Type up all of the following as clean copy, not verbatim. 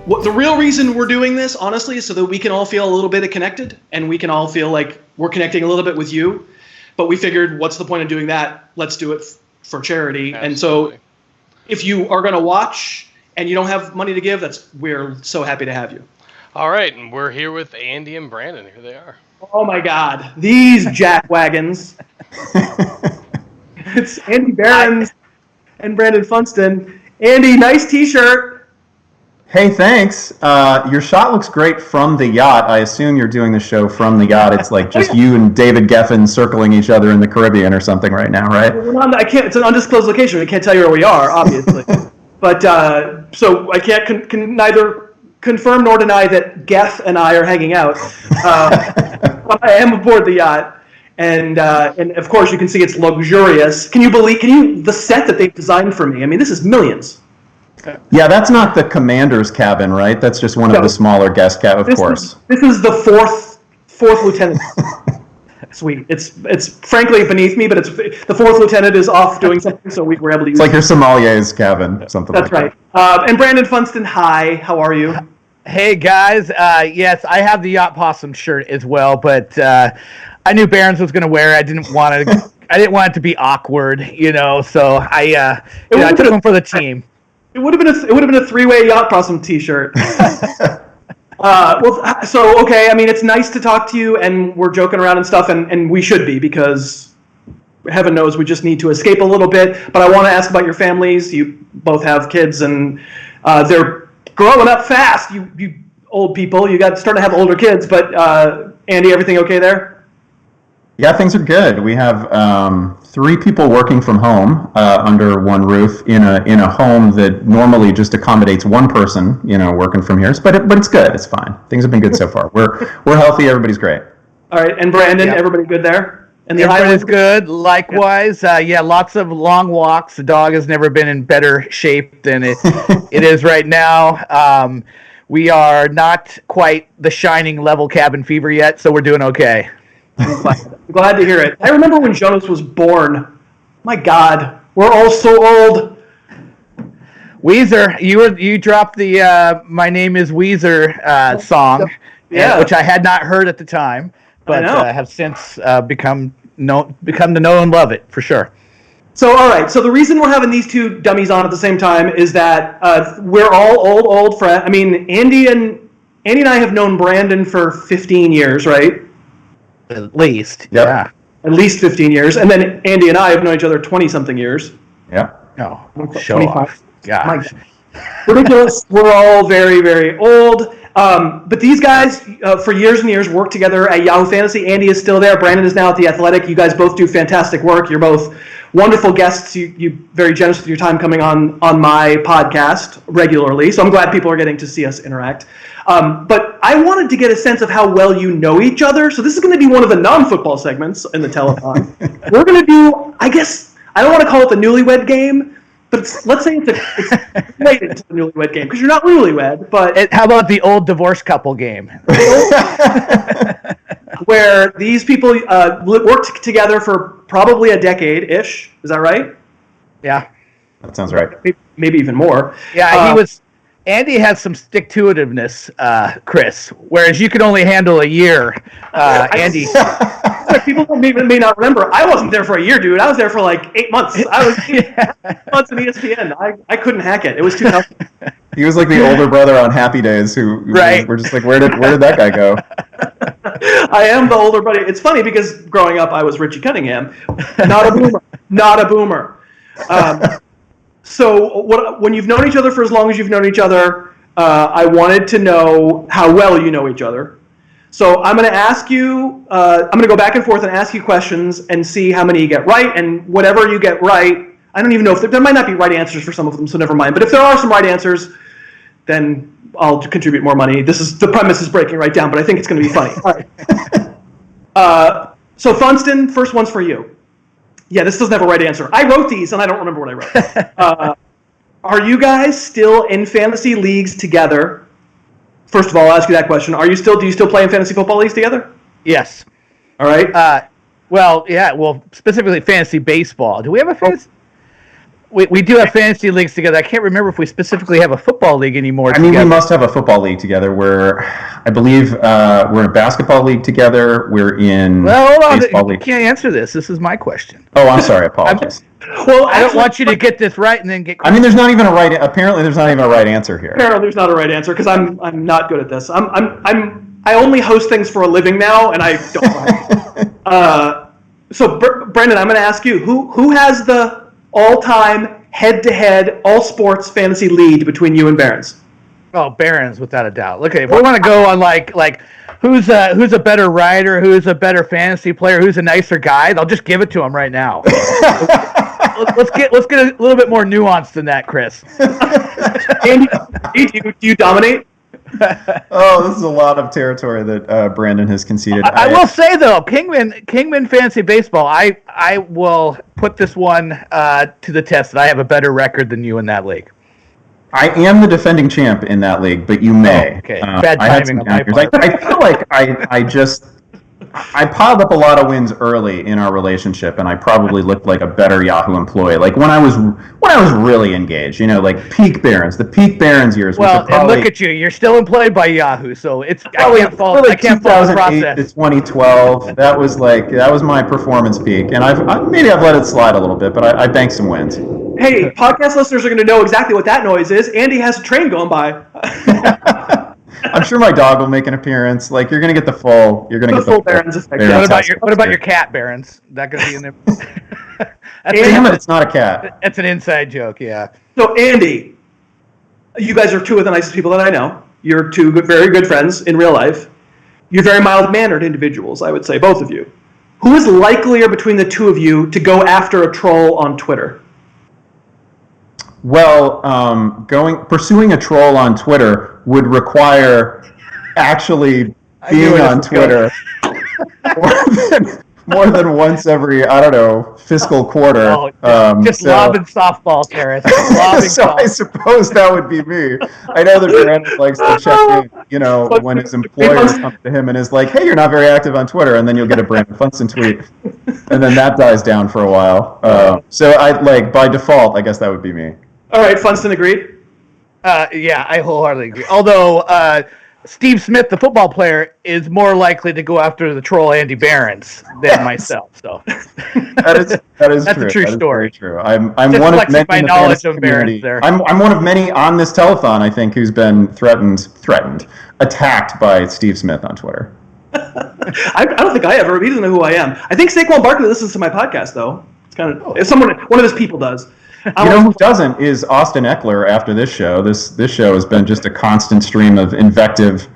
the real reason we're doing this, honestly, is so that we can all feel a little bit connected, and we can all feel like we're connecting a little bit with you. But we figured, what's the point of doing that? Let's do it for charity. Absolutely. And so if you are going to watch and you don't have money to give, we're so happy to have you. All right, and we're here with Andy and Brandon. Here they are. Oh, my God. These jackwagons. It's Andy Behrens and Brandon Funston. Andy, nice T-shirt. Hey, thanks. Your shot looks great from the yacht. I assume you're doing the show from the yacht. It's like just you and David Geffen circling each other in the Caribbean or something right now, right? It's an undisclosed location. We can't tell you where we are, obviously. But so I can't neither confirm nor deny that Geff and I are hanging out. But I am aboard the yacht, and of course you can see it's luxurious. The set that they've designed for me? I mean, this is millions. Yeah, that's not the commander's cabin, right? That's just one of the smaller guest cabins, of course. This is the fourth lieutenant suite. It's frankly beneath me, but the fourth lieutenant is off doing something, so we were able to use it. It's like your sommelier's cabin, something like that. That's right. And Brandon Funston, hi. How are you? Hey, guys. Yes, I have the Yacht Possum shirt as well, but I knew Behrens was going to wear it. I didn't want it to be awkward, so I took him for the team. It would have been a three-way Yacht Possum T-shirt. Okay. I mean, it's nice to talk to you, and we're joking around and stuff, and we should be, because heaven knows we just need to escape a little bit. But I want to ask about your families. You both have kids, and they're growing up fast. You old people, you got starting to have older kids. But Andy, everything okay there? Yeah, things are good. We have 3 people working from home under one roof in a home that normally just accommodates one person, working from here. But it's good. It's fine. Things have been good so far. We're healthy. Everybody's great. All right, and Brandon, everybody good there? And the everybody's good. Likewise, lots of long walks. The dog has never been in better shape than it is right now. We are not quite the shining level cabin fever yet, so we're doing okay. I'm glad to hear it. I remember when Jonas was born. My God, we're all so old. Weezer, you dropped the "My Name Is Weezer" song, which I had not heard at the time, but have since become to know and love it for sure. So, all right. So the reason we're having these two dummies on at the same time is that we're all old friends. I mean, Andy and I have known Brandon for 15 years, right? At least. Yep. Yeah. At least 15 years. And then Andy and I have known each other 20-something years. Yeah. No. Show off. Gosh. Ridiculous. We're all very, very old. But these guys, for years and years, worked together at Yahoo Fantasy. Andy is still there. Brandon is now at The Athletic. You guys both do fantastic work. You're both wonderful guests. You very generous with your time coming on my podcast regularly. So I'm glad people are getting to see us interact. But I wanted to get a sense of how well you know each other. So this is going to be one of the non-football segments in the telethon. We're going to do, I guess, I don't want to call it the Newlywed game, but let's say it's related to the Newlywed game, because you're not newlywed, but... How about the old divorced couple game? Where these people worked together for probably a decade-ish. Is that right? Yeah. That sounds right. Maybe even more. Yeah, Andy has some stick-to-itiveness, Chris, whereas you could only handle a year, Andy. People may not remember. I wasn't there for a year, dude. I was there for like 8 months. I was 8 months in ESPN. I couldn't hack it. It was too tough. He was like the older brother on Happy Days who were just like, where did that guy go? I am the older brother. It's funny because growing up, I was Richie Cunningham. Not a boomer. So when you've known each other for as long as you've known each other, I wanted to know how well you know each other. So I'm going to ask you, I'm going to go back and forth and ask you questions and see how many you get right. And whatever you get right, I don't even know if there might not be right answers for some of them, so never mind. But if there are some right answers, then I'll contribute more money. The premise is breaking right down, but I think it's going to be funny. All right. So Funston, first one's for you. Yeah, this doesn't have a right answer. I wrote these, and I don't remember what I wrote. Are you guys still in fantasy leagues together? First of all, I'll ask you that question. Do you still play in fantasy football leagues together? Yes. All right. Well, specifically fantasy baseball. Do we have a fantasy? We do have fantasy leagues together. I can't remember if we specifically have a football league anymore. I mean, we must have a football league together. I believe we're in a basketball league together. We're in baseball league. You can't answer this. This is my question. Oh, I'm sorry. I apologize. Well, I don't want you to get this right and then get. I mean, there's not even a right. Apparently, there's not even a right answer here. Apparently, there's not a right answer because I'm not good at this. I only host things for a living now, and I don't. So, Brandon, I'm going to ask you who has the all-time head-to-head all sports fantasy lead between you and Behrens? Oh, Behrens, without a doubt. Look, if we want to go on like who's a better writer, who's a better fantasy player, who's a nicer guy, I'll just give it to him right now. let's get a little bit more nuanced than that, Chris. Andy, do you dominate? Oh, this is a lot of territory that Brandon has conceded. I will say though, Kingman Fantasy Baseball, I will put this one to the test that I have a better record than you in that league. I am the defending champ in that league, but you may. Oh, okay, bad timing on my part. I feel like I piled up a lot of wins early in our relationship, and I probably looked like a better Yahoo employee. Like when I was really engaged, like peak Behrens, the peak Behrens years. Well, and look at you, you're still employed by Yahoo, so it's I can't fault the process. To 2012, that was my performance peak, and I've let it slide a little bit, but I banked some wins. Hey, podcast listeners are going to know exactly what that noise is. Andy has a train going by. I'm sure my dog will make an appearance. Like you're gonna get the full. You're gonna get the full Behrens effect. What about your cat, Behrens? That gonna be in there? Damn it! It's not a cat. That's an inside joke. Yeah. So Andy, you guys are two of the nicest people that I know. You're two very good friends in real life. You're very mild-mannered individuals, I would say, both of you. Who is likelier between the two of you to go after a troll on Twitter? Well, pursuing a troll on Twitter would require actually being on Twitter more than once every, fiscal quarter. Lobbing softball, Terrace. So I suppose that would be me. I know that Brandon likes to check in, when his employer comes to him and is like, hey, you're not very active on Twitter, and then you'll get a Brandon Funston tweet, and then that dies down for a while. So by default, I guess that would be me. All right, Funston agreed? Yeah, I wholeheartedly agree. Although Steve Smith, the football player, is more likely to go after the troll Andy Behrens than myself. So that is that's true. a true story. True. I'm just one of many my in the knowledge fantasy of Behrens community. there. I'm one of many on this telethon, I think, who's been attacked by Steve Smith on Twitter. I don't think I ever. He doesn't know who I am. I think Saquon Barkley listens to my podcast, though. It's kind of if one of his people does. Who doesn't is Austin Eckler after this show. This show has been just a constant stream of invective.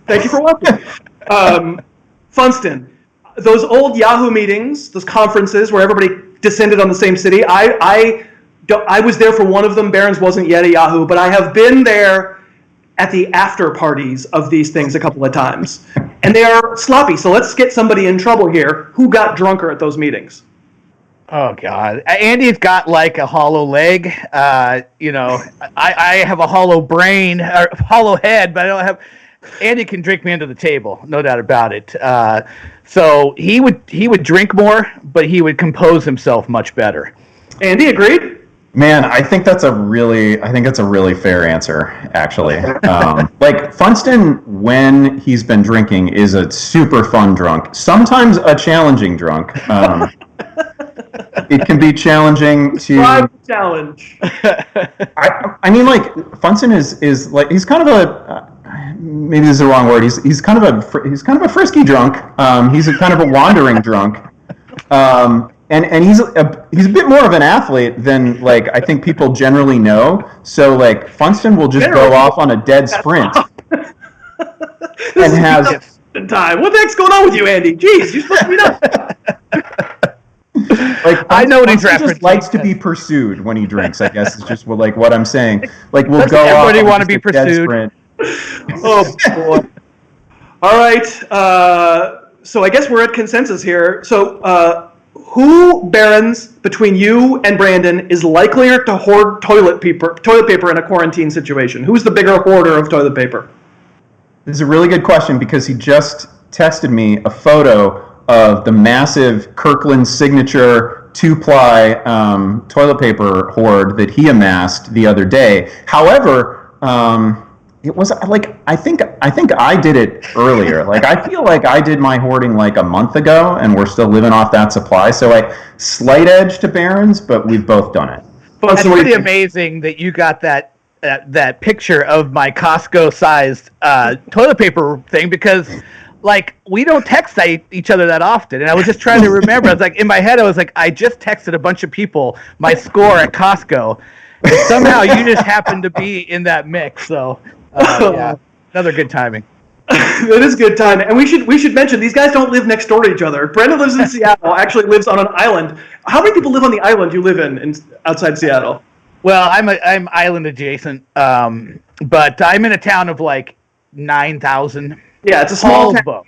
Thank you for watching. Funston, those old Yahoo meetings, those conferences where everybody descended on the same city, I was there for one of them. Behrens wasn't yet at Yahoo, but I have been there at the after parties of these things a couple of times. And they are sloppy, so let's get somebody in trouble here. Who got drunker at those meetings? Oh God, Andy's got like a hollow leg. I have a hollow brain, or hollow head, but I don't have. Andy can drink me under the table, no doubt about it. So he would drink more, but he would compose himself much better. Andy agreed. Man, I think that's a really fair answer, actually. Like Funston, when he's been drinking, is a super fun drunk. Sometimes a challenging drunk. It can be challenging to challenge. I mean, like Funston is like he's kind of a maybe this is the wrong word. He's kind of a frisky drunk. He's a kind of a wandering drunk. And he's a bit more of an athlete than like I think people generally know. So like Funston will just go off on a dead sprint and has time. What the heck's going on with you, Andy? Jeez, you're supposed to be done. Like I know what he's referencing. Just likes to be pursued when he drinks. I guess is just what I'm saying. Like we'll Doesn't go off. everybody on want to just be a dead pursued? sprint. Oh boy. All right. So I guess we're at consensus here. So who, Behrens, between you and Brandon, is likelier to hoard toilet paper in a quarantine situation? Who's the bigger hoarder of toilet paper? This is a really good question because he just texted me a photo of the massive Kirkland signature 2-ply toilet paper hoard that he amassed the other day. However, it was like I think I did it earlier. Like I feel like I did my hoarding like a month ago, and we're still living off that supply. So slight edge to Behrens, but we've both done it. It's pretty amazing that you got that picture of my Costco-sized toilet paper thing, because like we don't text each other that often, and I was just trying to remember. I was like, in my head, I was like, I just texted a bunch of people my score at Costco, and somehow you just happened to be in that mix. So yeah, another good timing. That is good timing, and we should mention these guys don't live next door to each other. Brandon lives in Seattle, actually lives on an island. How many people live on the island you live in outside Seattle? Well, I'm island adjacent, but I'm in a town of like 9,000. Yeah, it's a small town.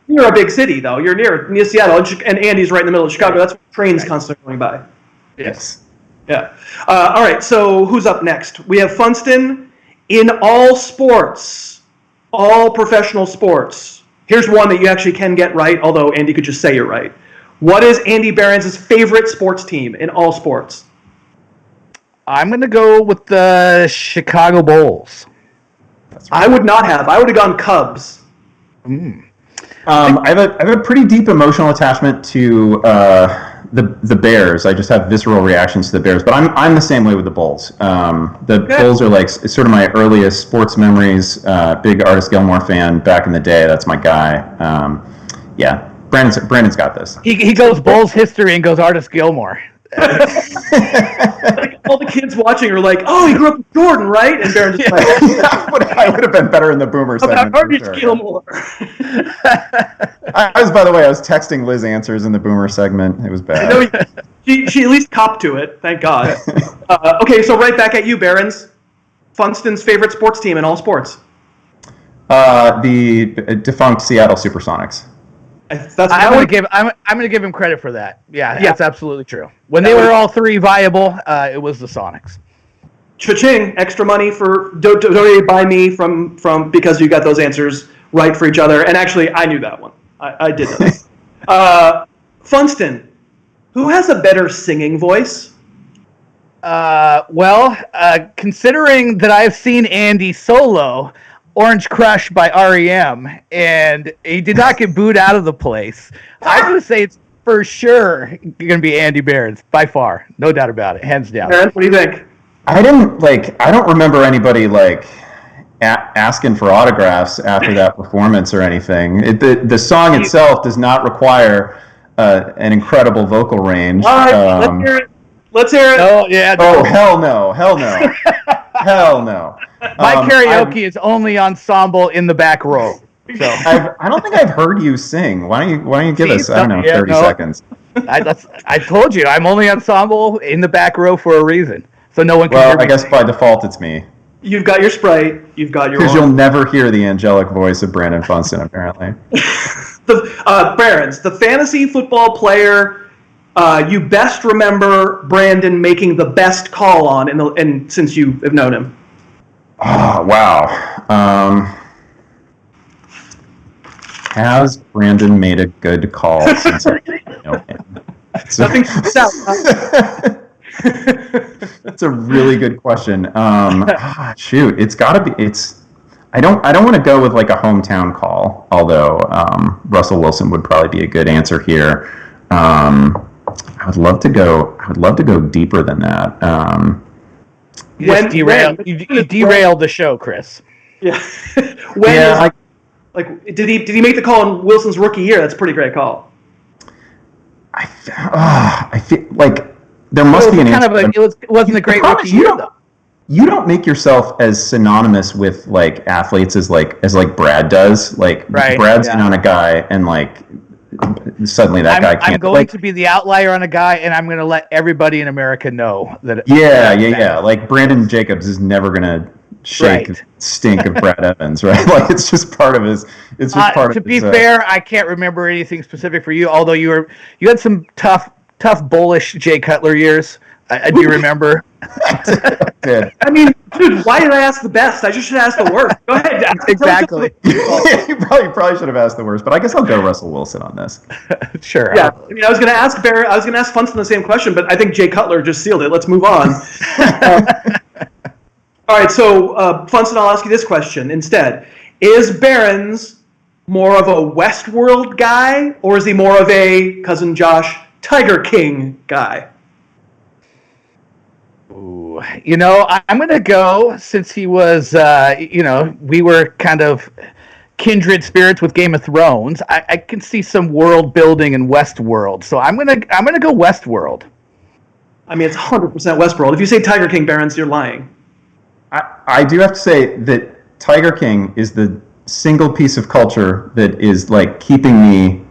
You're a big city, though. You're near Seattle, and Andy's right in the middle of Chicago. That's where trains constantly going by. Yes. Yeah. All right, so who's up next? We have Funston in all sports, all professional sports. Here's one that you actually can get right, although Andy could just say you're right. What is Andy Behrens' favorite sports team in all sports? I'm going to go with the Chicago Bulls. I would not have. I would have gone Cubs. I have a pretty deep emotional attachment to the Bears. I just have visceral reactions to the Bears, but I'm the same way with the Bulls. Bulls are like sort of my earliest sports memories. Big Artis Gilmore fan back in the day. That's my guy. Yeah, Brandon's got this. He goes Bulls history and goes Artis Gilmore. Like, all the kids watching are like, "Oh, he grew up with Jordan, right?" And Behrens is like, I would have been better in the Boomer segment. About Artis Gilmore. I was texting Liz answers in the Boomer segment. It was bad. No, she at least copped to it. Thank God. Okay, so right back at you, Behrens. Funston's favorite sports team in all sports. The defunct Seattle SuperSonics. I'm gonna give him credit for that. Yeah, that's absolutely true. When they were all three viable, it was the Sonics. Cha-ching! Extra money for donated by me from because you got those answers right for each other. And actually, I knew that one. I did that. Funston, who has a better singing voice? Considering that I've seen Andy solo Orange Crush by REM, and he did not get booed out of the place, I'm going to say it's for sure going to be Andy Behrens, by far. No doubt about it. Hands down. Behrens, what do you think? I don't remember anybody asking for autographs after that performance or anything. The song itself does not require an incredible vocal range. All right, let's hear it. Oh, yeah. Oh, hell no. Hell no. My karaoke is only ensemble in the back row. So I don't think I've heard you sing. Why don't you give us 30 seconds? I told you I'm only ensemble in the back row for a reason, so no one can hear me. I guess by default it's me. You've got your Sprite. You've got your. Because you'll never hear the angelic voice of Brandon Funston, apparently. Behrens, the fantasy football player you best remember Brandon making the best call on, and since you have known him. Oh, wow. Has Brandon made a good call since I know him? Nothing out. That's a really good question. Shoot, it's got to be. I don't want to go with like a hometown call, although Russell Wilson would probably be a good answer here. I would love to go deeper than that. You derailed the show, Chris. Yeah. Did he make the call in Wilson's rookie year? That's a pretty great call. I feel like there must be an answer. It wasn't a great rookie year, though. You don't make yourself as synonymous with like athletes as Brad does. Like Brad's in on a guy, and like suddenly that guy can't. I'm going to be the outlier on a guy, and I'm going to let everybody in America know that. Yeah. Like Brandon Jacobs is never going to shake the stink of Brad Evans, right? Like it's just part of his. It's just part of. To be fair, I can't remember anything specific for you. Although you had some tough bullish Jay Cutler years. I do remember. Did. I mean, dude, why did I ask the best? I just should ask the worst. Go ahead. Exactly. You probably should have asked the worst, but I guess I'll go Russell Wilson on this. Sure. Yeah, I mean, I was going to ask Funston the same question, but I think Jay Cutler just sealed it. Let's move on. All right, so Funston, I'll ask you this question instead: is Behrens more of a Westworld guy, or is he more of a cousin Josh Tiger King guy? Ooh, I'm going to go, since he was, we were kind of kindred spirits with Game of Thrones. I can see some world building in Westworld, so I'm gonna go Westworld. I mean, it's 100% Westworld. If you say Tiger King Behrens, you're lying. I do have to say that Tiger King is the single piece of culture that is like keeping me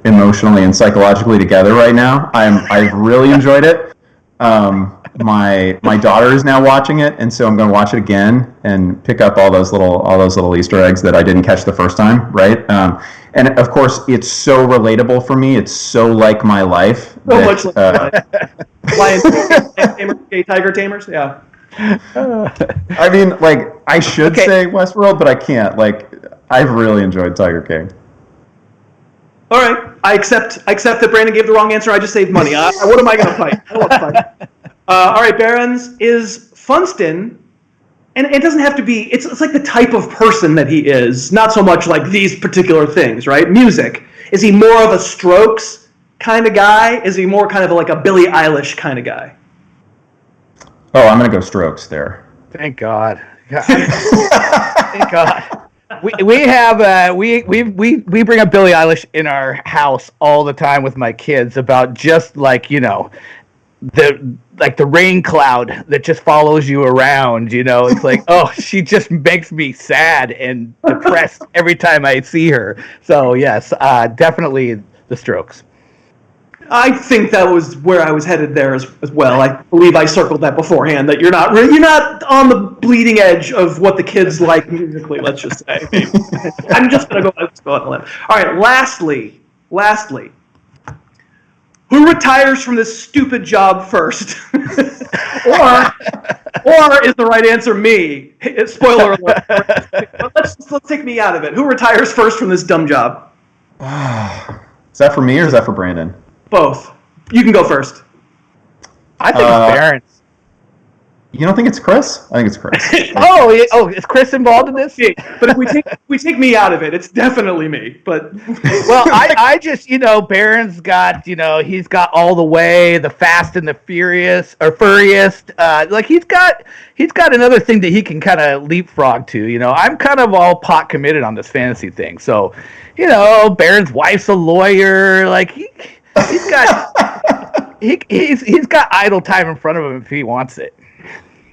emotionally and psychologically together right now. I've really enjoyed it. My daughter is now watching it, and so I'm going to watch it again and pick up all those little Easter eggs that I didn't catch the first time, right? And of course, it's so relatable for me. It's so like my life. So much like gay tiger tamers, yeah. I mean, like, I should say Westworld, but I can't. Like, I've really enjoyed Tiger King. All right, I accept that Brandon gave the wrong answer. I just saved money. What am I going to fight? I don't want to fight. All right, Behrens, is Funston, and it doesn't have to be, it's like the type of person that he is, not so much like these particular things, right? Music. Is he more of a Strokes kind of guy? Is he more kind of like a Billie Eilish kind of guy? Oh, I'm going to go Strokes there. Thank God. Thank God. We bring up Billie Eilish in our house all the time with my kids about just like, the rain cloud that just follows you around, It's like, oh, she just makes me sad and depressed every time I see her. So yes, definitely the Strokes. I think that was where I was headed there as well. I believe I circled that beforehand, that you're not on the bleeding edge of what the kids like musically, let's just say. I'm just going to go on a limb. All right, lastly, who retires from this stupid job first? or is the right answer me? Spoiler alert. Let's take me out of it. Who retires first from this dumb job? Is that for me or is that for Brandon? Both. You can go first. I think it's Behrens. You don't think it's Chris? I think it's Chris. Is Chris involved in this? Yeah, but if we take me out of it, it's definitely me. But well, I just Behrens got he's got All the Way, The Fast and the Furious or Furriest. Like he's got another thing that he can kind of leapfrog to. I'm kind of all pot committed on this fantasy thing. So, Behrens' wife's a lawyer. Like he's got he's got idle time in front of him if he wants it.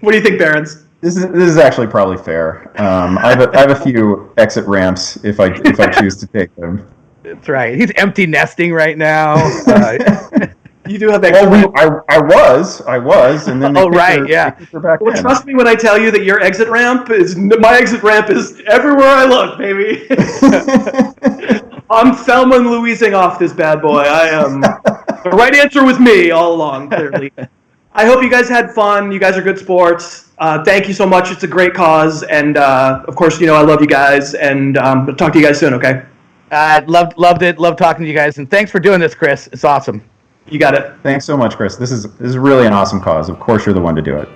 What do you think, Behrens? This is actually probably fair. I have a few exit ramps if I choose to take them. That's right. He's empty nesting right now. You do have exit ramp. I was, and then they kicked her back well, in. trust me when I tell you that my exit ramp is everywhere I look, baby. I'm Thelma and Louising off this bad boy. I am. The right answer was me all along, clearly. I hope you guys had fun. You guys are good sports. Thank you so much. It's a great cause. And, of course, I love you guys. And I'll talk to you guys soon, okay? Loved it. Loved talking to you guys. And thanks for doing this, Chris. It's awesome. You got it. Thanks so much, Chris. This is really an awesome cause. Of course you're the one to do it.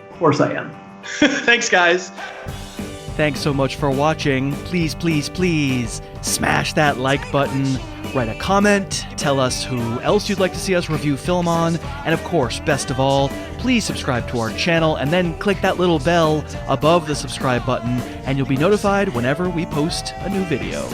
Of course I am. Thanks, guys. Thanks so much for watching. Please, please, please smash that like button. Write a comment, tell us who else you'd like to see us review film on, and of course, best of all, please subscribe to our channel and then click that little bell above the subscribe button and you'll be notified whenever we post a new video.